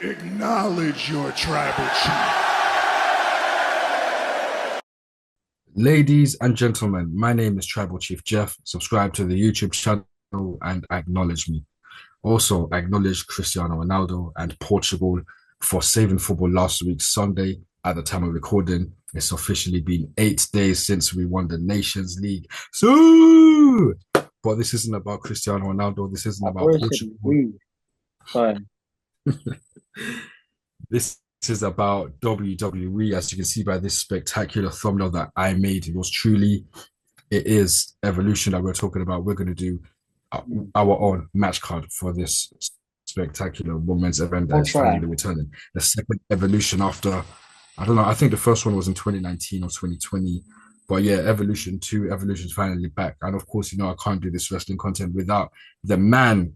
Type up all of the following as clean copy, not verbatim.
Acknowledge your tribal chief. Ladies and gentlemen, my name is Tribal Chief Jeff. Subscribe to the YouTube channel and acknowledge me. Also, acknowledge Cristiano Ronaldo and Portugal for saving football last week, Sunday. At the time of recording, it's officially been 8 days since we won the Nations League. So, but this isn't about Cristiano Ronaldo. This isn't I've about always said Portugal. we. Fine. This is about WWE. As you can see by this spectacular thumbnail that I made, it is Evolution that we're talking about. We're going to do our own match card for this spectacular women's event that I'll is try. finally returning. The second Evolution after, I don't know, I think the first one was in 2019 or 2020. But yeah, Evolution 2, Evolution's finally back. And of course, I can't do this wrestling content without the man.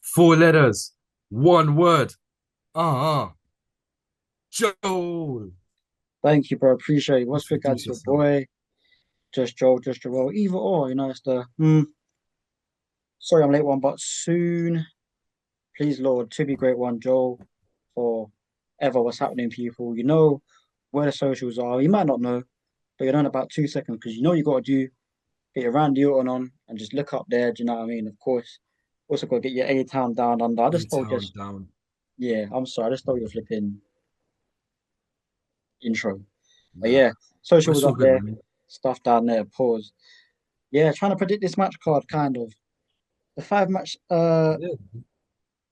4 letters, one word. Joel. Thank you, bro. Appreciate it. What's big out Introduce to your yourself. boy? Just Joe, just Joel. Either or, it's the sorry I'm late one, but soon, please Lord, to be great one, Joel, for ever what's happening, people. You know where the socials are. You might not know, but you're in about 2 seconds because you got to do get your Randy Orton on and just look up there. Do you know what I mean? Of course. Also got to get your A Town down under. I just stole A-Town just down. yeah, I'm sorry, I just stole your flipping intro. But Nah, yeah, but socials it's all up good, there, man. stuff down there, pause. Yeah, trying to predict this match card kind of. The 5 match Yeah,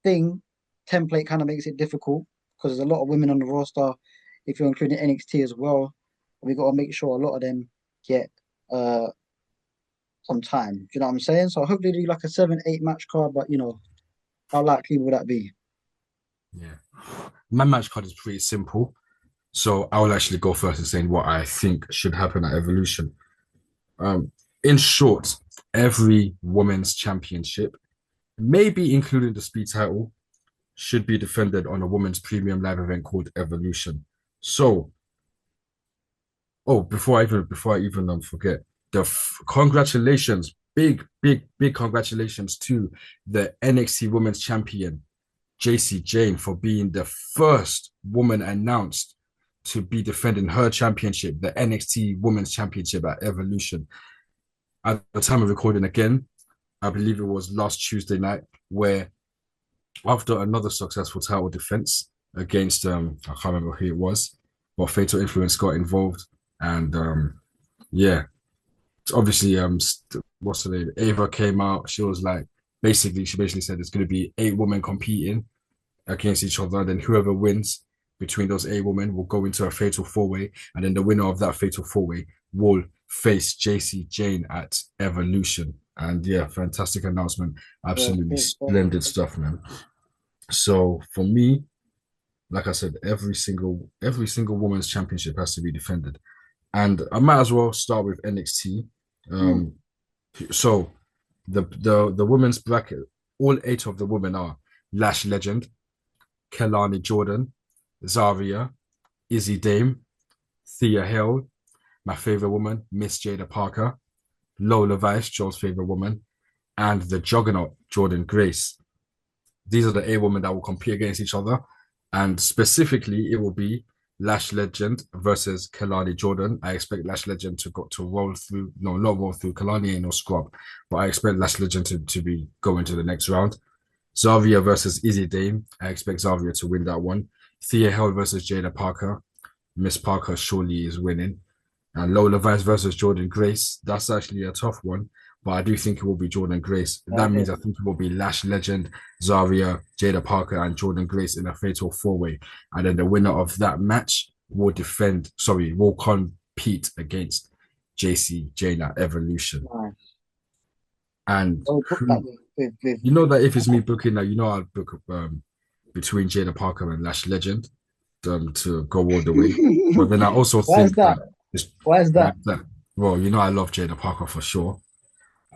thing template kind of makes it difficult because there's a lot of women on the roster. If you're including NXT as well, we got to make sure a lot of them get uh some time. Do you know what I'm saying? So hopefully do like a 7, 8 match card, but how likely would that be? yeah. My match card is pretty simple. So I will actually go first in saying what I think should happen at Evolution. Um, in short, every women's championship, maybe including the speed title, should be defended on a women's premium live event called Evolution. So, before I even forget, congratulations, big congratulations to the NXT Women's Champion JC Jane for being the first woman announced to be defending her championship, the NXT Women's Championship at Evolution. At the time of recording again, I believe it was last Tuesday night, where after another successful title defense against I can't remember who it was, but Fatal Influence got involved, and yeah, obviously what's her name? Ava came out. She basically said it's going to be 8 women competing against each other. Then whoever wins between those 8 women will go into a fatal 4 way, and then the winner of that fatal 4 way will face JC Jane at Evolution. And yeah, fantastic announcement. Yes, Absolutely yes, splendid stuff, man. So for me, like I said, every single women's championship has to be defended. And I might as well start with NXT. mm, Um, so the women's bracket, all 8 of the women are Lash Legend, Kelani Jordan, Zaria, Izzy Dame, Thea Hill, my favorite woman, Miss Jada Parker, Lola Vice, Joel's favorite woman, and the juggernaut, Jordan Grace. These are the 8 women that will compete against each other. And specifically, it will be Lash Legend versus Kelani Jordan. I expect Lash Legend to roll through, no, not roll through. Kelani ain't no scrub, but I expect Lash Legend to be going to the next round. Zavia versus Izzy Dame. I expect Zavia to win that one. Thea Hell versus Jada Parker. Miss Parker surely is winning. And Lola Vice versus Jordan Grace. That's actually a tough one, but I do think it will be Jordan Grace. That okay. means I think it will be Lash Legend, Zaria, Jada Parker, and Jordan Grace in a fatal 4 way. And then the winner of that match will compete against JC Jane Evolution. Nice. And So book that with you know that if it's me booking that, I'd book between Jada Parker and Lash Legend to go all the way. But then I also Why is think that? that it's Why is why that? is that? Well, I love Jada Parker for sure.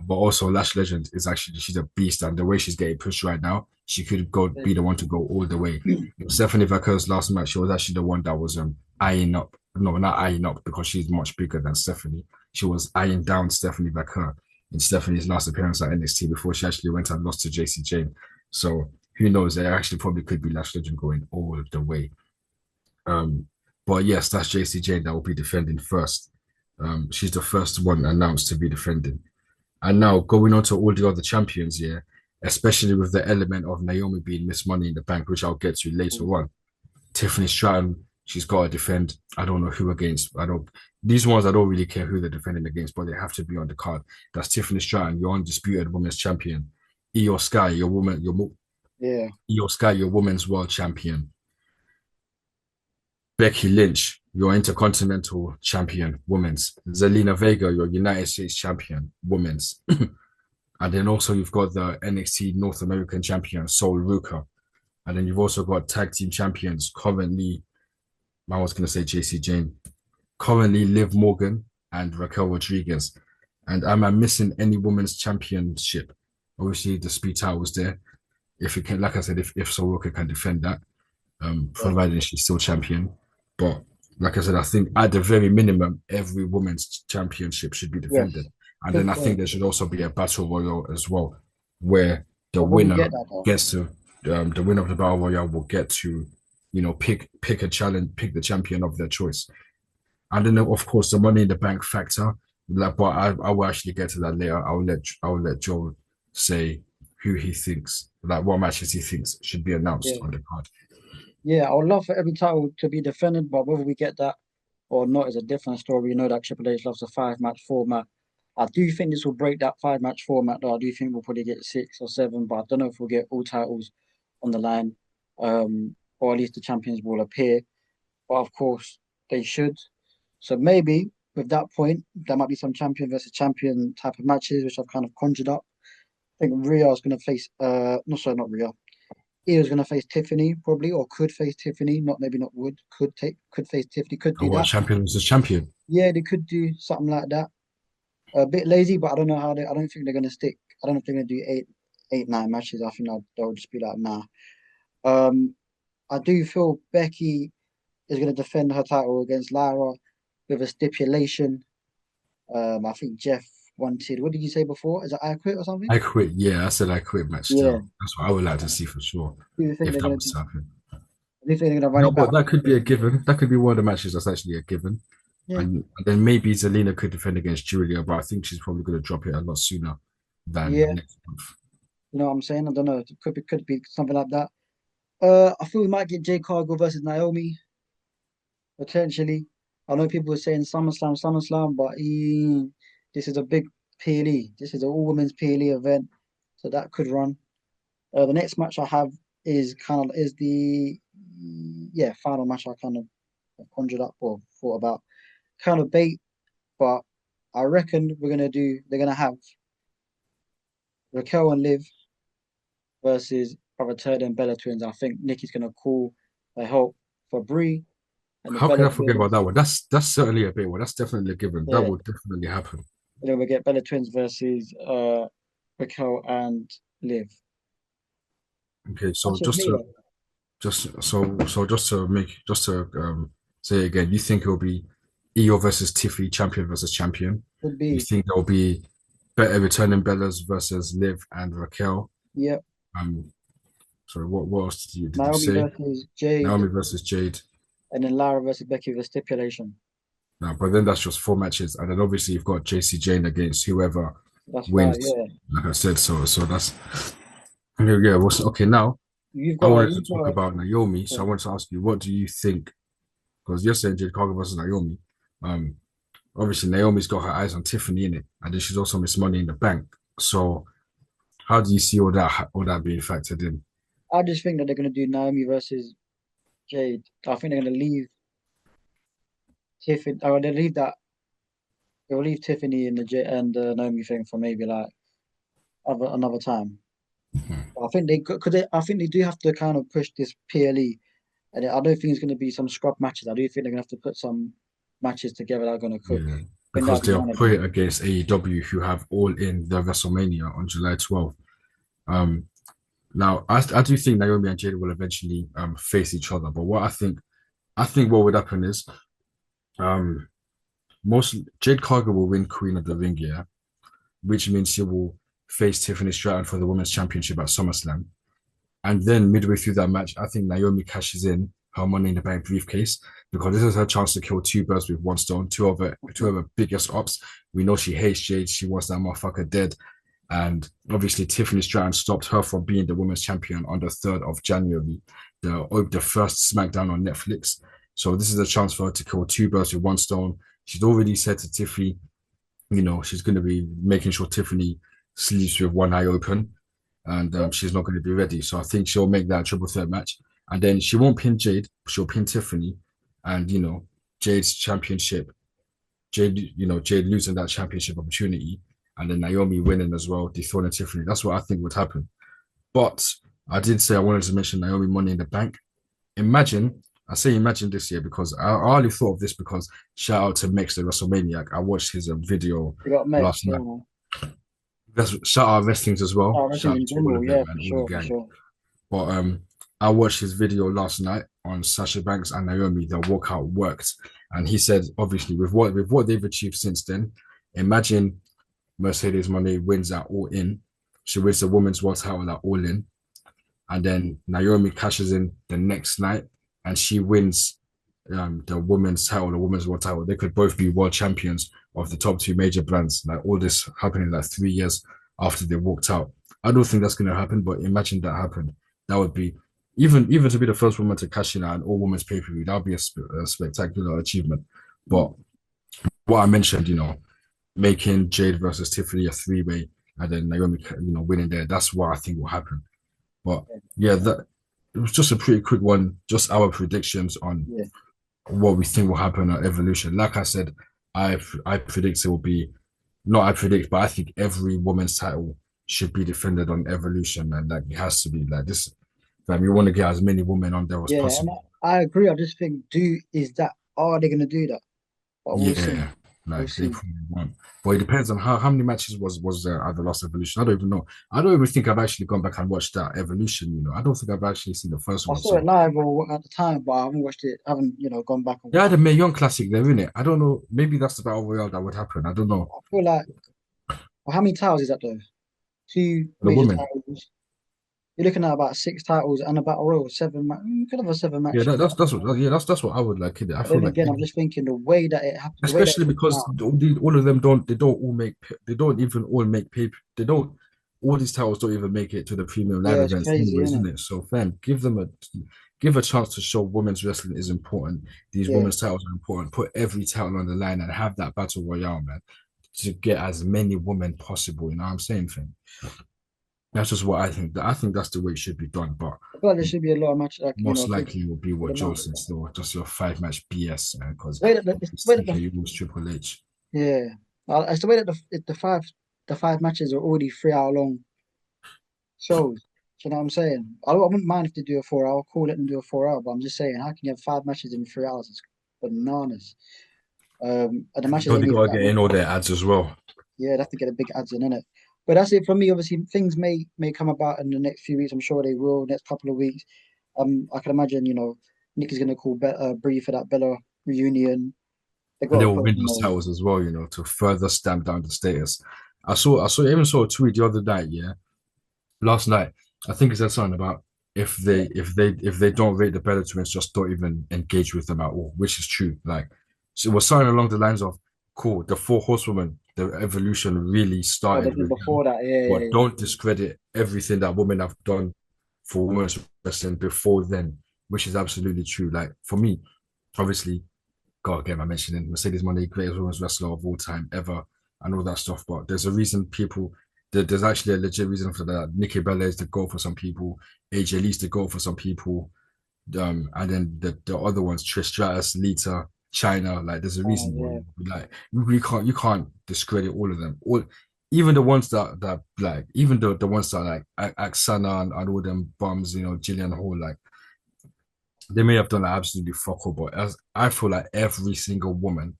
But also Lash Legend is actually she's a beast, and the way she's getting pushed right now, she could go be the one to go all the way. Stephanie Vaker's last match, she was actually the one that was eyeing up. No, not eyeing up because she's much bigger than Stephanie. She was eyeing down Stephanie Vaker in Stephanie's last appearance at NXT before she actually went and lost to JC Jane. So who knows? There actually probably could be Lash Legend going all the way. But yes, that's JC Jane that will be defending first. She's the first one announced to be defending. And now going on to all the other champions, yeah, especially with the element of Naomi being Miss Money in the Bank, which I'll get to later on. Tiffany Stratton, she's got to defend. I don't know who against. These ones I don't really care who they're defending against, but they have to be on the card. That's Tiffany Stratton, your undisputed women's champion. Io Sky, Io Sky, your women's world champion. Becky Lynch, your Intercontinental Champion, women's. Zelina Vega, your United States Champion, women's. And then also you've got the NXT North American Champion, Sol Ruka. And then you've also got Tag Team Champions, currently, I was going to say JC Jane, currently Liv Morgan and Raquel Rodriguez. And am I missing any women's championship? Obviously, the speed title was there. If it can, like I said, if Sol Ruka can defend that, provided she's still champion. But like I said, I think at the very minimum, every women's championship should be defended. Yes. And then I think there should also be a battle royal as well, where the When we winner get that, though. gets to the winner of the battle royal will get to, pick a challenge, pick the champion of their choice. And then of course the money in the bank factor. Like, but I will actually get to that later. I will let Joel say who he thinks, like what matches he thinks should be announced Yeah. on the card. Yeah, I would love for every title to be defended, but whether we get that or not is a different story. You know that Triple H loves a 5-match format. I do think this will break that 5-match format, though. I do think we'll probably get 6 or 7, but I don't know if we'll get all titles on the line, or at least the champions will appear. But of course, they should. So maybe with that point, there might be some champion versus champion type of matches, which I've kind of conjured up. I think Rhea is going to face, no, sorry, not Rhea. Ia's going to face Tiffany probably, or could face Tiffany. Not maybe not would. Could face Tiffany. Could And do what that. champion versus champion? Yeah, they could do something like that. A bit lazy, but I don't know how they. I don't think they're going to stick. I don't know if they're going to do eight, 9 matches. I think they'll just be like, nah. I do feel Becky is going to defend her title against Lara with a stipulation. I think Jeff wanted. What did you say before? Is it I quit or something? I quit. Yeah, I said I quit match Yeah. still. That's what I would like to see for sure. Do you think If they're that going to was do? happening. Do you think they're going to run No, it back? but that could be a given. That could be one of the matches that's actually a given. Yeah. And then maybe Zelina could defend against Julia, but I think she's probably going to drop it a lot sooner than Yeah. next month. You know what I'm saying? I don't know. It could be something like that. I feel we might get Jade Cargill versus Naomi potentially. I know people were saying SummerSlam, but this is a big PLE. This is an all women's PLE event, so that could run. The next match I have is the final match I kind of conjured up or thought about. Kind of bait, but I reckon they're gonna have Raquel and Liv versus Brother Ted and Bella Twins. I think Nikki's gonna call a help for Brie and the How can Bella I forget about Twins. that one? That's certainly a big one. That's definitely a given. That Yeah, will definitely happen. and then we get Bella Twins versus Raquel and Liv. Okay, so That's just me though. just to say it again, you think it'll be Io versus Tiffy, champion versus champion. Could You be. think there'll be better returning Bellas versus Liv and Raquel. Yep. Sorry, what else did you Naomi say? versus Jade, Naomi versus Jade. and then Lara versus Becky with a stipulation. No, but then that's just 4 matches, and then obviously you've got JC Jane against whoever That's right. wins. Yeah. Like I said, so that's yeah. Okay, now I wanted to You've talk got. about Naomi, so I wanted to ask you, what do you think? Because you're saying Jade Cargill versus Naomi. Um, Obviously Naomi's got her eyes on Tiffany in it, and then she's also Miss Money in the Bank. So how do you see all that being factored in? I just think that they're gonna do Naomi versus Jade. I think they're gonna leave Tiffany. Or they leave that. They'll leave Tiffany and the Naomi thing for maybe like another time. I think they could. I think they do have to kind of push this PLE, and I don't think it's going to be some scrub matches. I do think they're going to have to put some matches together that are going to cook. Yeah, I think because that'll be they'll one of put them. it against AEW, who have All In the WrestleMania on July 12th. Now I do think Naomi and Jade will eventually face each other, but what what would happen is um most Jade Cargill will win Queen of the Ring, yeah, which means she will face Tiffany Stratton for the Women's Championship at SummerSlam. And then midway through that match, I think Naomi cashes in her Money in the Bank briefcase because this is her chance to kill two birds with one stone. Two of her biggest ops. We know she hates Jade. She wants that motherfucker dead. And obviously, Tiffany Stratton stopped her from being the women's champion on the 3rd of January, the first SmackDown on Netflix. So this is a chance for her to kill two birds with one stone. She's already said to Tiffany, she's going to be making sure Tiffany sleeps with one eye open, and she's not going to be ready. So I think she'll make that triple threat match, and then she won't pin Jade, she'll pin Tiffany, and Jade's championship, Jade losing that championship opportunity, and then Naomi winning as well, dethroning Tiffany. That's what I think would happen. But I did say I wanted to mention Naomi Money in the Bank. Imagine this year because I only thought of this because shout out to Mex the WrestleManiac. I watched his video You got Mex, last night. Shout out Wrestlings as well. Oh, Shout out in to all general, of yeah, them for and all sure, the for gang. sure. But I watched his video last night on Sasha Banks and Naomi. The walkout worked, and he said, obviously, with what they've achieved since then, imagine Mercedes Moné wins at All In. She wins the women's world title at All In, and then Naomi cashes in the next night, and she wins the women's title, the women's world title. They could both be world champions of the top two major brands. Like all this happening like 3 years after they walked out. I don't think that's going to happen, but imagine that happened. That would be even to be the first woman to cash in at an all women's pay per view. That would be a spectacular achievement. But what I mentioned, making Jade versus Tiffany a 3-way, and then Naomi, winning there. That's what I think will happen. But yeah, that it was just a pretty quick one. Just our predictions on what we think will happen at Evolution. Like I said, I predict it will be not I predict, but I think every women's title should be defended on Evolution, and like it has to be like this. You want to get as many women on there as Yeah, and possible. I agree. I just think, are they going to do that? But we'll see. Yeah, We'll like they see. probably won't. But it depends on how many matches was there at the last Evolution. I don't even know. I don't even think I've actually gone back and watched that Evolution. I don't think I've actually seen the first I one. saw it So live or at the time, but I haven't watched it. I haven't, gone back and yeah, watched the it. Mae Young Classic there, in it. I don't know. Maybe that's the battle royale that would happen. I don't know. I feel like, well, how many titles is that though? Two The major woman. titles. You're looking at about 6 titles and a battle royal, you could have a seven Yeah, matches. that's what I would like it. I But feel then like again, I'm just thinking the way that it happened, the way that especially it came because out. all of them they don't even all make paper. They don't all these titles don't even make it to the premium live Yeah, it's events crazy, anyway, isn't isn't it? it? So fam, give a chance to show women's wrestling is important. These Yeah. women's titles are important. Put every title on the line and have that battle royale, man, to get as many women possible. You know what I'm saying, fam? That's just what I think. I think that's the way it should be done. But I feel like there should be a lot of matches, like, most for likely it will be what the Joe night. said, still just your 5 match BS, man, because The way that it's the way that the TK rules Triple H. yeah, it's the way that the five matches are already 3 hour long shows. Do you know what I'm saying? I wouldn't mind if they do a 4 hour. I'll call it and do a 4 hour. But I'm just saying, how can you have 5 matches in 3 hours? It's bananas. And the matches Don't ain't they even gotta that get long. in all their ads as well? Yeah, they have to get a big ads in it. But that's it for me. Obviously, things may come about in the next few weeks. I'm sure they will. Next couple of weeks. I can imagine. Nick is gonna call Bree for that Bella reunion. They And got they to will put. win those titles as well, to further stamp down the status. I even saw a tweet the other night, yeah, last night. I think it said something about Yeah, if they don't rate the Bellator twins, just don't even engage with them at all, which is true. Like, so it was something along the lines of, cool, the four horsewomen, the evolution really what they started did with them, before that. Yeah, yeah, but yeah. don't discredit everything that women have done for women's wrestling before then, which is absolutely true. Like for me, obviously, gotta get my mentioning Mercedes Moné, greatest women's wrestler of all time ever, and all that stuff. But there's a reason there's actually a legit reason for that. Nikki Bella is the goal for some people, AJ Lee's the goal for some people, and then the other ones, Trish Stratus, Lita, China. Like there's a reason why Yeah. you can't discredit all of them. All even the ones that like even the ones that like Aksana and all them bums, Jillian Hall, like they may have done like, absolutely fuck all, but as I feel like every single woman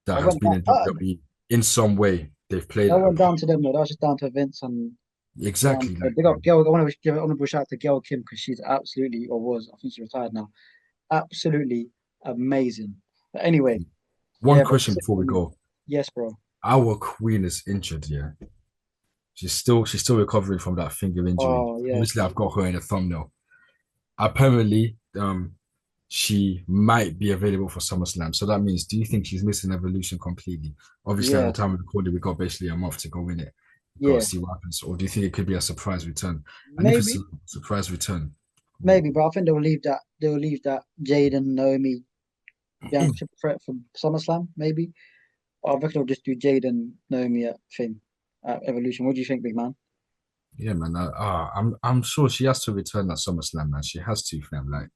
that I has went been down. in WWE in some way they've played That a went part. down to them though. That was just down to Vince and down Exactly, to like big up Gail. I want to give an honorable shout out to Gail Kim because she's absolutely or was. I think she's retired now. Absolutely amazing. But anyway, one yeah. But question that's it before for we me. go. Yes, bro. Our queen is injured, yeah. She's still recovering from that finger injury. Oh yeah. Obviously, I've got her in the thumbnail. Apparently, she might be available for SummerSlam. So that means, do you think she's missing Evolution completely? Obviously, at the Yeah. time of recording, we got basically a month to go in it. Got to Yeah. see what happens. Or do you think it could be a surprise return? And if it's a Maybe. surprise return, Maybe, but I think they'll leave that Jade and Naomi championship threat for SummerSlam, maybe. But I reckon they'll just do Jade and Naomi at Evolution. What do you think, big man? yeah, man. I'm sure she has to return at SummerSlam, man. She has to, fam. Like,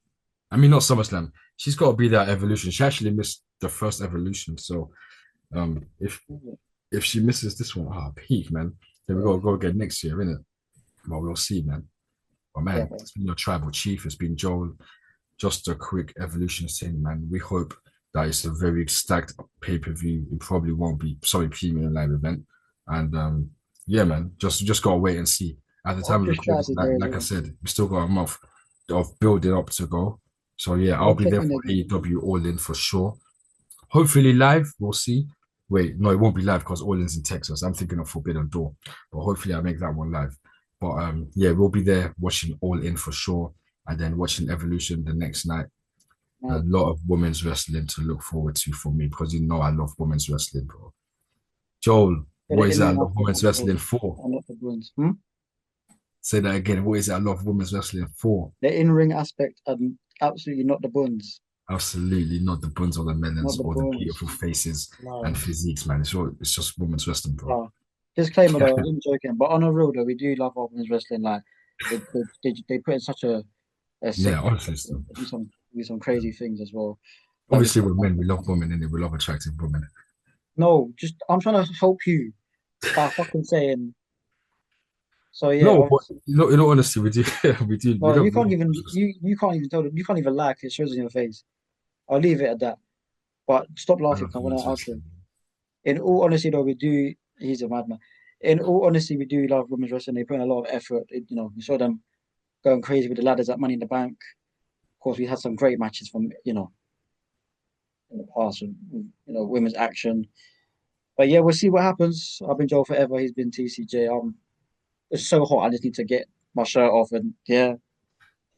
I mean, not SummerSlam. She's got to be that Evolution. She actually missed the first Evolution, so if she misses this one, peak, man. Then we gotta go again next year, innit? Well, we'll see, man. But Yeah, man, it's been your tribal chief. It's been Joel. Just a quick Evolution thing, man. We hope that it's a very stacked pay-per-view. It probably won't be premium live event. And yeah, man, just gotta wait and see. At the time of Ultra recording, Strat is there as like I well. said, we still got a month of building up to go. So yeah, I'll I'll be check there in for again. AEW All In for sure. Hopefully live, we'll see. Wait, no, it won't be live because All In's in Texas. I'm thinking of Forbidden Door, but hopefully I make that one live. But yeah, we'll be there watching All In for sure, and then watching Evolution the next night. A Nice. lot of women's wrestling to look forward to for me because you know I love women's wrestling, bro. Joel, Yeah, the what is it I in-ring love aspect women's is cool. wrestling for? I love the Bruins. Say that again. What is it I love women's wrestling for? The in-ring aspect and absolutely not the Buns. Absolutely not the buns or the Not melons the or the Buns. beautiful faces and No. physiques, man. It's just women's wrestling, bro. No. Disclaimer though, I'm joking. But on a real though, we do love our women's wrestling. Like they put in such a sick Yeah, honestly, so. do some crazy things as well. Like we Obviously, spoke we're about men. We love before. women, and we love attractive women. No, just I'm trying to help you by fucking saying. So yeah, No, but obviously, in all honesty, we do, we no, love, you we can't love even you can't even tell them you can't even lie 'cause it shows in your face. I'll leave it at that. But stop I laughing, love 'cause I'm gonna women's outro. wrestling. In all honesty, though, we do. He's a madman. In all honesty, we do love women's wrestling. They put in a lot of effort. We saw them going crazy with the ladders at Money in the Bank. Of course, we had some great matches from in the past, women's action. But yeah, we'll see what happens. I've been Joel forever. He's been TCJ. It's so hot. I just need to get my shirt off and yeah,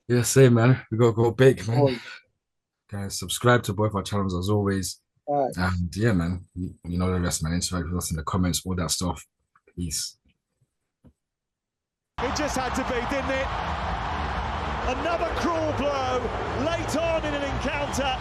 Yeah, same man. We gotta go big, man. boy. Guys, subscribe to both our channels as always. All right. And yeah, man, you know the rest, man. Interact with us in the comments, all that stuff. Peace. It just had to be, didn't it? Another cruel blow late on in an encounter.